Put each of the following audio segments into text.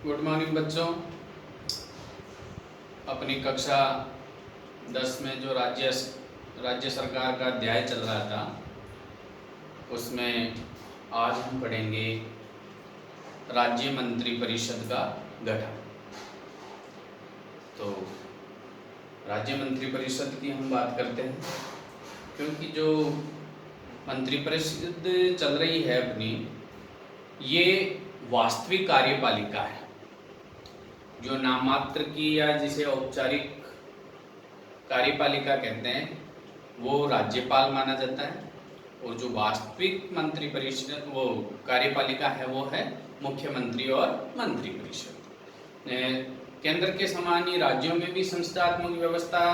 Good morning बच्चों। अपनी कक्षा 10 में जो राज्य सरकार का अध्याय चल रहा था उसमें आज हम पढ़ेंगे राज्य मंत्री परिषद का गठन। तो राज्य मंत्री परिषद की हम बात करते हैं क्योंकि जो मंत्री परिषद चल रही है अपनी, ये वास्तविक कार्यपालिका है। जो नाममात्र की या जिसे औपचारिक कार्यपालिका कहते हैं वो राज्यपाल माना जाता है, और जो वास्तविक मंत्री परिषद वो कार्यपालिका है वो है मुख्यमंत्री और मंत्री परिषद। केंद्र के समान ही राज्यों में भी संस्थात्मक व्यवस्था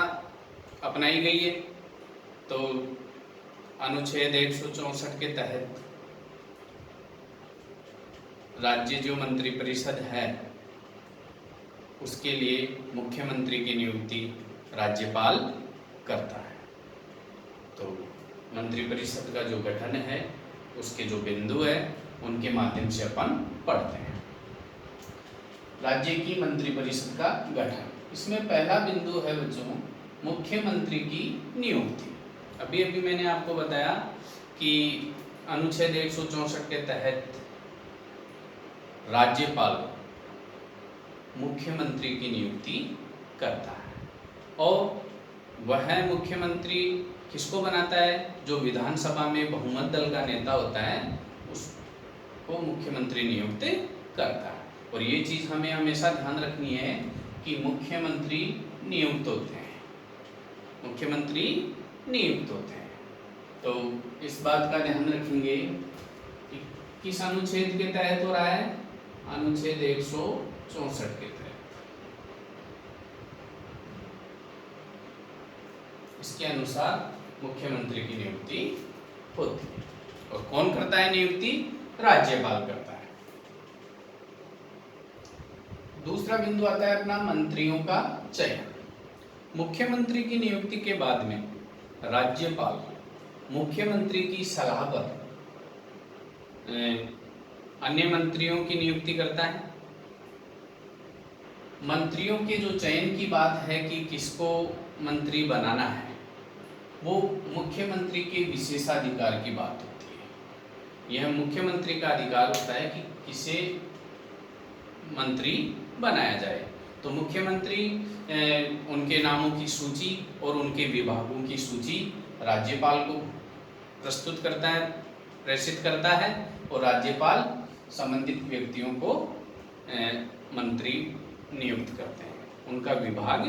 अपनाई गई है। तो अनुच्छेद 164 के तहत राज्य जो मंत्री परिषद है उसके लिए मुख्यमंत्री की नियुक्ति राज्यपाल करता है। तो मंत्री परिषद का जो गठन है उसके जो बिंदु है उनके माध्यम से अपन पढ़ते हैं। राज्य की मंत्री परिषद का गठन, इसमें पहला बिंदु है बच्चों मुख्यमंत्री की नियुक्ति। अभी अभी मैंने आपको बताया कि अनुच्छेद 164 के तहत राज्यपाल मुख्यमंत्री की नियुक्ति करता है, और वह मुख्यमंत्री किसको बनाता है? जो विधानसभा में बहुमत दल का नेता होता है उसको मुख्यमंत्री नियुक्त करता है। और ये चीज़ हमें हमेशा ध्यान रखनी है कि मुख्यमंत्री नियुक्त होते हैं, मुख्यमंत्री नियुक्त होते हैं। तो इस बात का ध्यान रखेंगे कि किस अनुच्छेद के तहत हो रहा है? अनुच्छेद 164 के तहत। इसके अनुसार मुख्यमंत्री की नियुक्ति होती है। और कौन करता है नियुक्ति? राज्यपाल करता है। दूसरा बिंदु आता है अपना मंत्रियों का चयन। मुख्यमंत्री की नियुक्ति के बाद में राज्यपाल मुख्यमंत्री की सलाह पर अन्य मंत्रियों की नियुक्ति करता है। मंत्रियों के जो चयन की बात है कि किसको मंत्री बनाना है, वो मुख्यमंत्री के विशेषाधिकार की बात होती है। यह मुख्यमंत्री का अधिकार होता है कि किसे मंत्री बनाया जाए। तो मुख्यमंत्री उनके नामों की सूची और उनके विभागों की सूची राज्यपाल को प्रस्तुत करता है, प्रेषित करता है, और राज्यपाल संबंधित व्यक्तियों को मंत्री नियुक्त करते हैं, उनका विभाग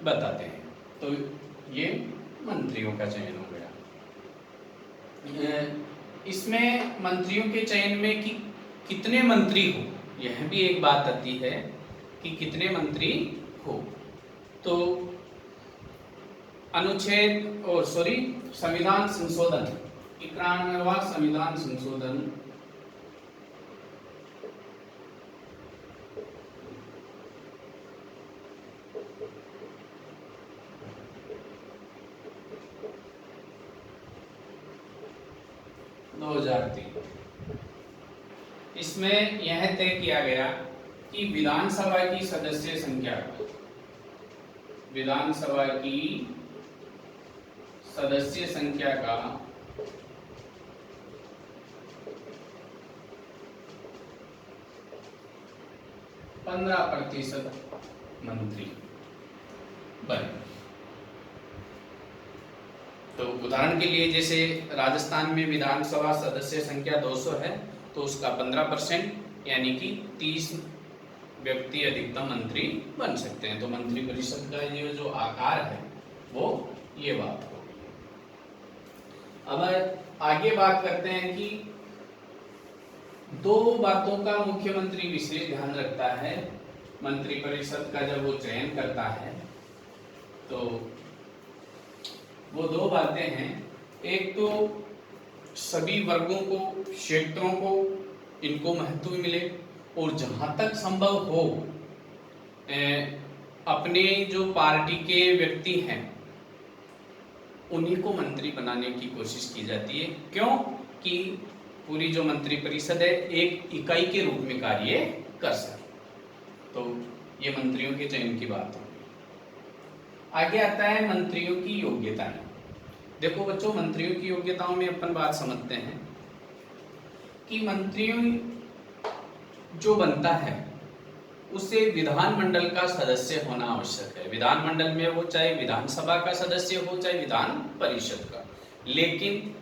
बताते हैं। तो ये मंत्रियों का चयन हो गया। इसमें मंत्रियों के चयन में कि कितने मंत्री हो, यह भी एक बात आती है कि कितने मंत्री हो। तो संविधान संशोधन 91वां संविधान संशोधन 2003, इसमें यह तय किया गया कि विधानसभा की सदस्य संख्या का 15% मंत्री बने। तो उदाहरण के लिए जैसे राजस्थान में विधानसभा सदस्य संख्या 200 है, तो उसका 15% यानी कि 30 व्यक्ति अधिकतम मंत्री बन सकते हैं। तो मंत्री परिषद का ये जो आकार है वो ये बात होगी। अब आगे बात करते हैं कि दो बातों का मुख्यमंत्री विशेष ध्यान रखता है मंत्री परिषद का जब वो चयन करता है। तो वो दो बातें हैं, एक तो सभी वर्गों को, क्षेत्रों को इनको महत्व मिले, और जहां तक संभव हो अपने जो पार्टी के व्यक्ति हैं उन्हीं को मंत्री बनाने की कोशिश की जाती है। क्यों? कि पूरी जो मंत्री परिषद है एक इकाई के रूप में कार्य कर सके। तो ये मंत्रियों के चयन की बात होगी। आगे आता है मंत्रियों की योग्यताएं। देखो बच्चों, मंत्रियों की योग्यताओं में अपन बात समझते हैं कि मंत्रियों जो बनता है उसे विधानमंडल का सदस्य होना आवश्यक है। विधानमंडल में वो चाहे विधानसभा का सदस्य हो चाहे विधान परिषद का, लेकिन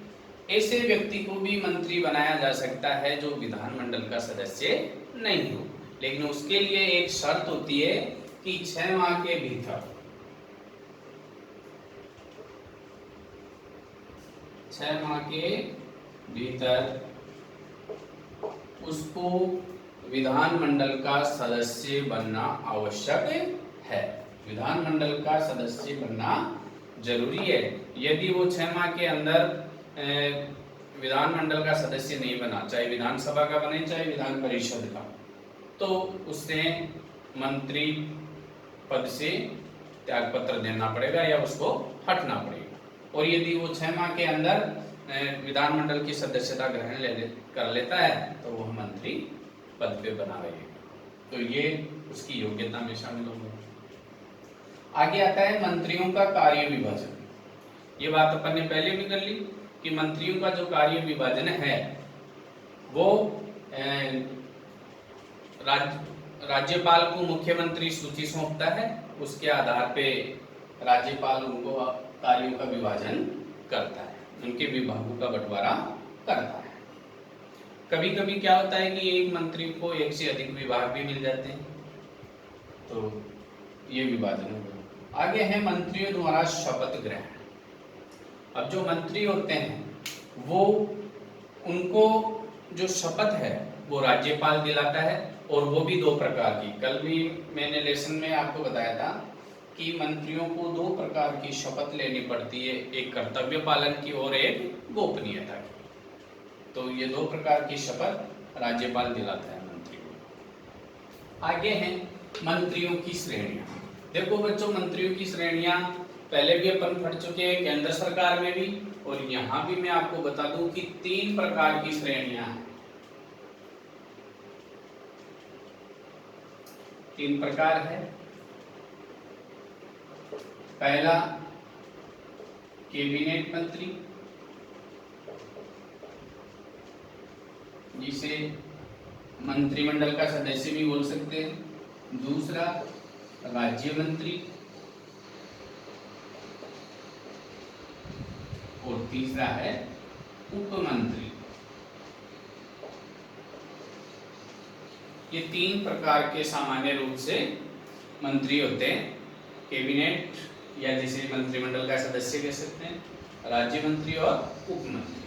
ऐसे व्यक्ति को भी मंत्री बनाया जा सकता है जो विधानमंडल का सदस्य नहीं हो, लेकिन उसके लिए एक शर्त होती है कि 6 माह के भीतर 6 माह के भीतर उसको विधानमंडल का सदस्य बनना आवश्यक है। विधानमंडल का सदस्य बनना जरूरी है। यदि वो 6 माह के अंदर विधानमंडल का सदस्य नहीं बना, चाहे विधानसभा का बने चाहे विधान परिषद का, तो उसने मंत्री पद से त्यागपत्र देना पड़ेगा या उसको हटना पड़ेगा। और यदि वो 6 माह के अंदर विधानमंडल की सदस्यता ग्रहण कर लेता है तो वह मंत्री पद पे बना रहेगा। तो ये उसकी योग्यता में शामिल होगा। आगे आता है मंत्रियों का कार्य विभाजन। ये बात अपन ने पहले भी कर ली कि मंत्रियों का जो कार्य विभाजन है वो राज्यपाल को मुख्यमंत्री सूची सौंपता है। उसके आधार पे राज्यपाल उनको कार्यों का विभाजन करता है, उनके विभागों का बंटवारा करता है। कभी कभी क्या होता है कि एक मंत्री को एक से अधिक विभाग भी मिल जाते हैं, तो ये विभाजन होगा। आगे है मंत्रियों द्वारा शपथ ग्रहण। अब जो मंत्री होते हैं वो उनको जो शपथ है वो राज्यपाल दिलाता है, और वो भी 2 प्रकार की। कल भी मैंने लेसन में आपको बताया था कि मंत्रियों को 2 प्रकार की शपथ लेनी पड़ती है, एक कर्तव्य पालन की और एक गोपनीयता की। तो ये 2 प्रकार की शपथ राज्यपाल दिलाता है मंत्री को। आगे हैं मंत्रियों की श्रेणियां। देखो बच्चों, मंत्रियों की श्रेणियां पहले भी अपन पढ़ चुके हैं, केंद्र सरकार में भी, और यहाँ भी मैं आपको बता दूं कि 3 प्रकार की श्रेणियां हैं। 3 प्रकार है। पहला कैबिनेट मंत्री, जिसे मंत्रिमंडल का सदस्य भी बोल सकते हैं। दूसरा राज्य मंत्री, और तीसरा है उपमंत्री। ये 3 प्रकार के सामान्य रूप से मंत्री होते हैं। कैबिनेट या जिसे मंत्रिमंडल का सदस्य कह सकते हैं, राज्य मंत्री और उपमंत्री।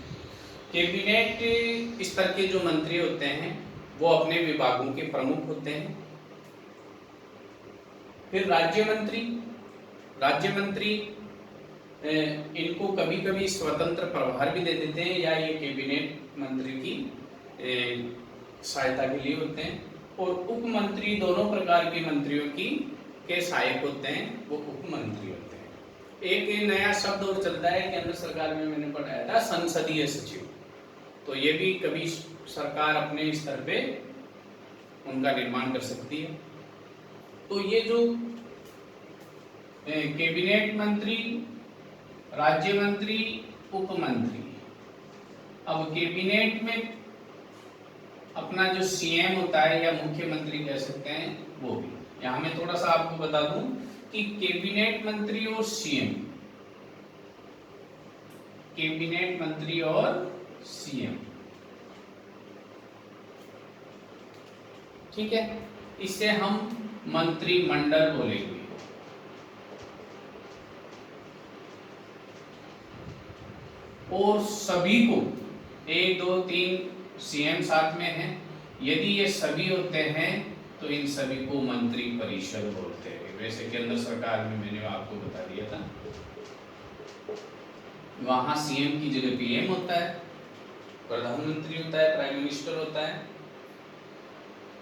कैबिनेट स्तर के जो मंत्री होते हैं वो अपने विभागों के प्रमुख होते हैं। फिर राज्य मंत्री इनको कभी कभी स्वतंत्र प्रभार भी दे देते हैं, या ये कैबिनेट मंत्री की सहायता के लिए होते हैं। और उपमंत्री दोनों प्रकार के मंत्रियों के सहायक होते हैं, वो उपमंत्री होते हैं। एक नया शब्द और चलता है, केंद्र सरकार में मैंने पढ़ाया था, संसदीय सचिव। तो ये भी कभी सरकार अपने स्तर पे उनका निर्माण कर सकती है। तो ये जो कैबिनेट मंत्री, राज्य मंत्री, उपमंत्री, अब कैबिनेट में अपना जो सीएम होता है या मुख्यमंत्री कह सकते हैं वो भी। यहां मैं थोड़ा सा आपको बता दूं कि कैबिनेट मंत्री और सीएम, कैबिनेट मंत्री और सीएम, ठीक है, इसे हम मंत्रिमंडल बोलेंगे। और सभी को 1 2 3 सीएम साथ में है, यदि ये सभी होते हैं तो इन सभी को मंत्री परिषद बोलते हैं। वैसे केंद्र सरकार में मैंने आपको बता दिया था, वहां सीएम की जगह पीएम होता है, प्रधानमंत्री होता है, प्राइम मिनिस्टर होता है।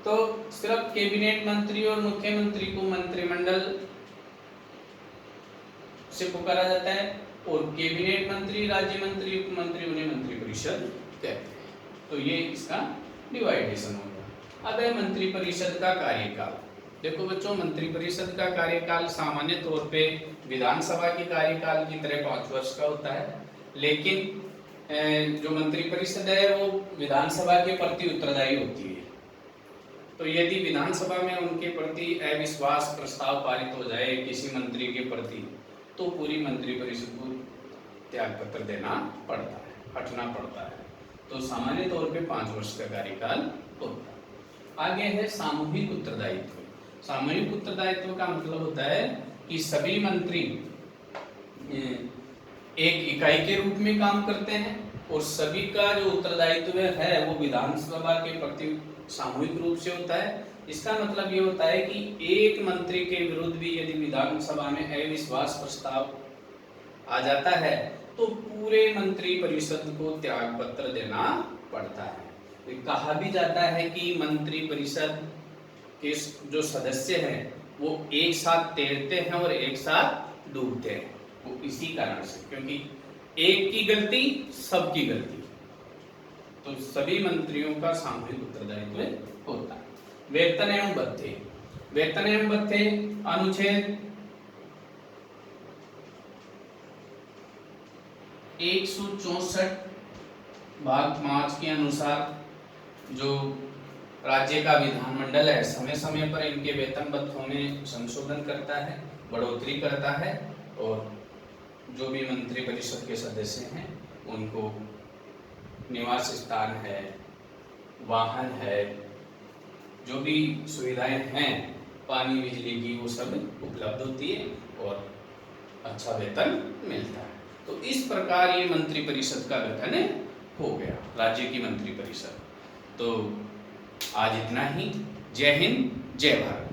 तो सिर्फ कैबिनेट मंत्री और मुख्यमंत्री को मंत्रिमंडल से पुकारा जाता है, और कैबिनेट मंत्री, राज्य मंत्री, उपमंत्री उन्हें मंत्री परिषद कहते हैं। तो ये इसका डिवाइडेशन होगा। अब है मंत्रिपरिषद का कार्यकाल। देखो बच्चों, मंत्रिपरिषद का कार्यकाल सामान्य तौर पे विधानसभा के कार्यकाल की तरह 5 वर्ष का होता है, लेकिन जो मंत्रिपरिषद है वो विधानसभा के प्रति उत्तरदायी होती है। तो यदि विधानसभा में उनके प्रति अविश्वास प्रस्ताव पारित हो जाए किसी मंत्री के प्रति, तो पूरी मंत्रिपरिषद को त्याग पत्र देना पड़ता है, हटना पड़ता है। तो सामान्य तौर पे 5 वर्ष का कार्यकाल होता है। आगे है सामूहिक उत्तरदायित्व। सामूहिक उत्तरदायित्व का मतलब होता है कि सभी मंत्री एक इकाई के रूप में काम करते हैं और सभी का जो उत्तरदायित्व है वो विधानसभा के प्रति सामूहिक रूप से होता है। इसका मतलब ये होता है कि एक मंत्री के विरुद्ध भी यदि विधानसभा में अविश्वास प्रस्ताव आ जाता है तो पूरे मंत्रिपरिषद को त्याग पत्र देना पड़ता है। कहा भी जाता है कि मंत्रिपरिषद के जो सदस्य हैं वो एक साथ तैरते हैं और एक साथ डूबते हैं, वो इसी कारण से, क्योंकि एक की गलती सबकी गलती। तो सभी मंत्रियों का सामूहिक उत्तरदायित्व होता है। वेतन एवं भत्ते। वेतन एवं भत्ते अनुच्छेद 164 भाग 5 के अनुसार जो राज्य का विधानमंडल है समय समय पर इनके वेतन भत्तों में संशोधन करता है, बढ़ोतरी करता है, और जो भी मंत्रिपरिषद के सदस्य हैं उनको निवास स्थान है, वाहन है, जो भी सुविधाएं हैं पानी बिजली की, वो सब उपलब्ध होती है और अच्छा वेतन मिलता है। तो इस प्रकार ये मंत्रिपरिषद का गठन हो गया, राज्य की मंत्रिपरिषद। तो आज इतना ही। जय हिंद, जय भारत।